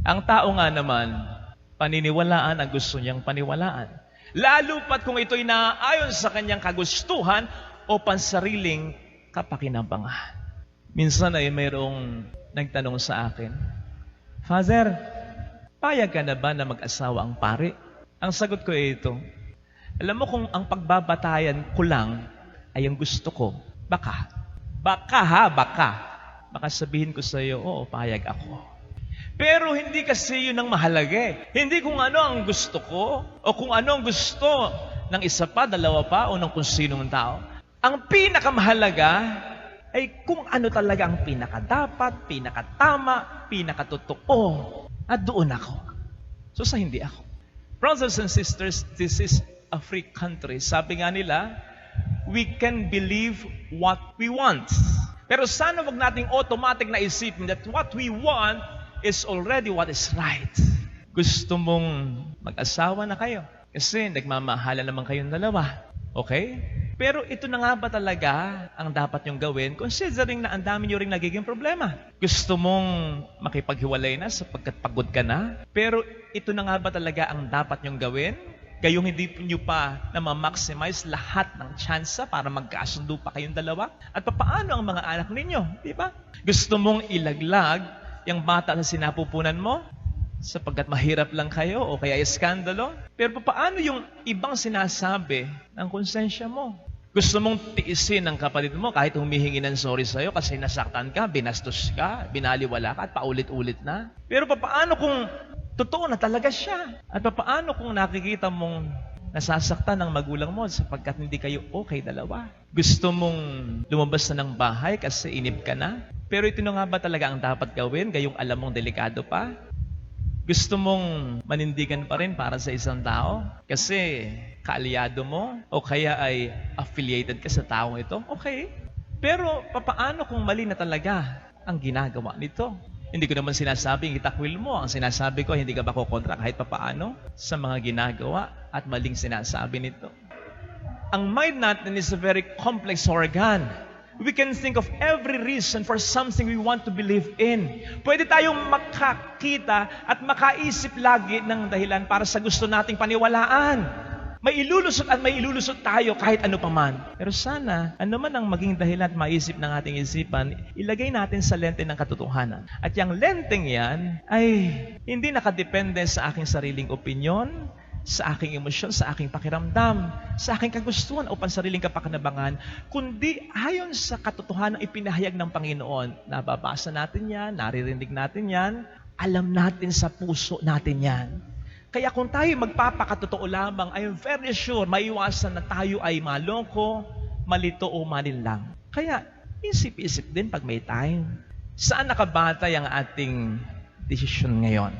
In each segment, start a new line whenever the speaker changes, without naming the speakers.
Ang tao nga naman, paniniwalaan ang gusto niyang paniwalaan. Lalo pat kung ito'y naaayon sa kanyang kagustuhan o pansariling kapakinabangan. Minsan ay mayroong nagtanong sa akin, Father, payag ka na ba na mag-asawa ang pari? Ang sagot ko ay ito, alam mo kung ang pagbabatayan ko lang ay ang gusto ko, baka sabihin ko sa iyo, oo, payag ako. Pero hindi kasi yun ang mahalaga eh. Hindi kung ano ang gusto ko o kung ano ang gusto ng isa pa, dalawa pa o ng kung sinong tao. Ang pinakamahalaga ay kung ano talaga ang pinakadapat, pinakatama, pinakatotoo. At doon ako. So sa hindi ako. Brothers and sisters, this is a free country. Sabi nga nila, we can believe what we want. Pero sana wag nating automatic na isipin that what we want is already what is right. Gusto mong mag-asawa na kayo kasi nagmamahala naman kayong dalawa. Okay? Pero ito na nga ba talaga ang dapat nyong gawin considering na ang dami nyo ring nagiging problema? Gusto mong makipaghiwalay na sapagkat pagod ka na? Pero ito na nga ba talaga ang dapat nyong gawin? Gayong hindi nyo pa na ma-maximize lahat ng tsansa para magkasundo pa kayong dalawa? At paano ang mga anak ninyo? Di ba? Gusto mong ilaglag yung bata sa sinapupunan mo? Sapagkat mahirap lang kayo o kaya iskandalo? Pero paano yung ibang sinasabi ng konsensya mo? Gusto mong tiisin ng kapatid mo kahit humihingi ng sorry sa'yo kasi nasaktan ka, binastos ka, binaliwala ka at paulit-ulit na? Pero paano kung totoo na talaga siya? At paano kung nakikita mong nasasaktan ng magulang mo sapagkat hindi kayo okay dalawa? Gusto mong lumabas na ng bahay kasi inip ka na? Pero ito na nga ba talaga ang dapat gawin gayong alam mong delikado pa? Gusto mong manindigan pa rin para sa isang tao kasi kaalyado mo o kaya ay affiliated ka sa taong ito? Okay. Pero paano kung mali na talaga ang ginagawa nito? Hindi ko naman sinasabing itakwil mo. Ang sinasabi ko, hindi ka ba kukontra kahit papaano sa mga ginagawa at maling sinasabi nito? Ang mind natin is a very complex organ. We can think of every reason for something we want to believe in. Pwede tayong makakita at makaisip lagi ng dahilan para sa gusto nating paniwalaan. May ilulusot at may ilulusot tayo kahit ano paman. Pero sana, ano man ang maging dahilan at maisip ng ating isipan, ilagay natin sa lente ng katotohanan. At yung lenteng yan ay hindi nakadepende sa aking sariling opinyon, sa aking emosyon, sa aking pakiramdam, sa aking kagustuhan o pansariling kapakinabangan, kundi ayon sa katotohanan ipinahayag ng Panginoon. Nababasa natin yan, naririnig natin yan, alam natin sa puso natin yan. Kaya kung tayo magpapakatotoo lamang, I am very sure, maiwasan na tayo ay maloko, malito o malinlang. Kaya, isip-isip din pag may time. Saan nakabatay ang ating desisyon ngayon?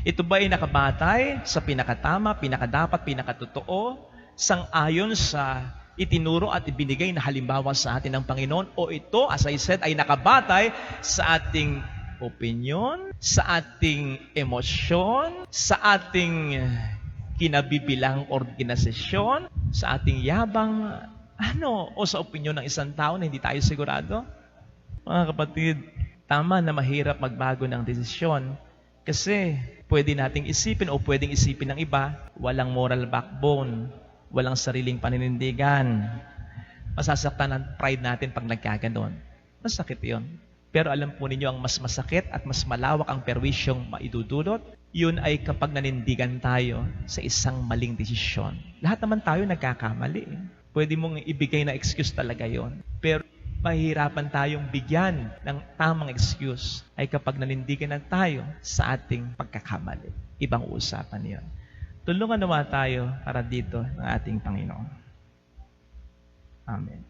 Ito ba ay nakabatay sa pinakatama, pinakadapat, pinakatotoo, sang-ayon sa itinuro at ibinigay na halimbawa sa atin ng Panginoon? O ito, as I said, ay nakabatay sa ating opinion, sa ating emosyon, sa ating kinabibilang organisasyon, sa ating yabang, o sa opinion ng isang tao na hindi tayo sigurado? Mga kapatid, tama na mahirap magbago ng desisyon kasi pwede nating isipin o pwedeng isipin ng iba, walang moral backbone, walang sariling paninindigan. Masasaktan ang pride natin pag nagkaganon. Masakit yun. Pero alam po ninyo, ang mas masakit at mas malawak ang perwisyong maidudulot, yun ay kapag nanindigan tayo sa isang maling desisyon. Lahat naman tayo nagkakamali. Pwede mong ibigay na excuse talaga yon. Pero mahihirapan tayong bigyan ng tamang excuse ay kapag nanindigan na tayo sa ating pagkakamali. Ibang usapan yon. Tulungan naman tayo para dito ng ating Panginoon. Amen.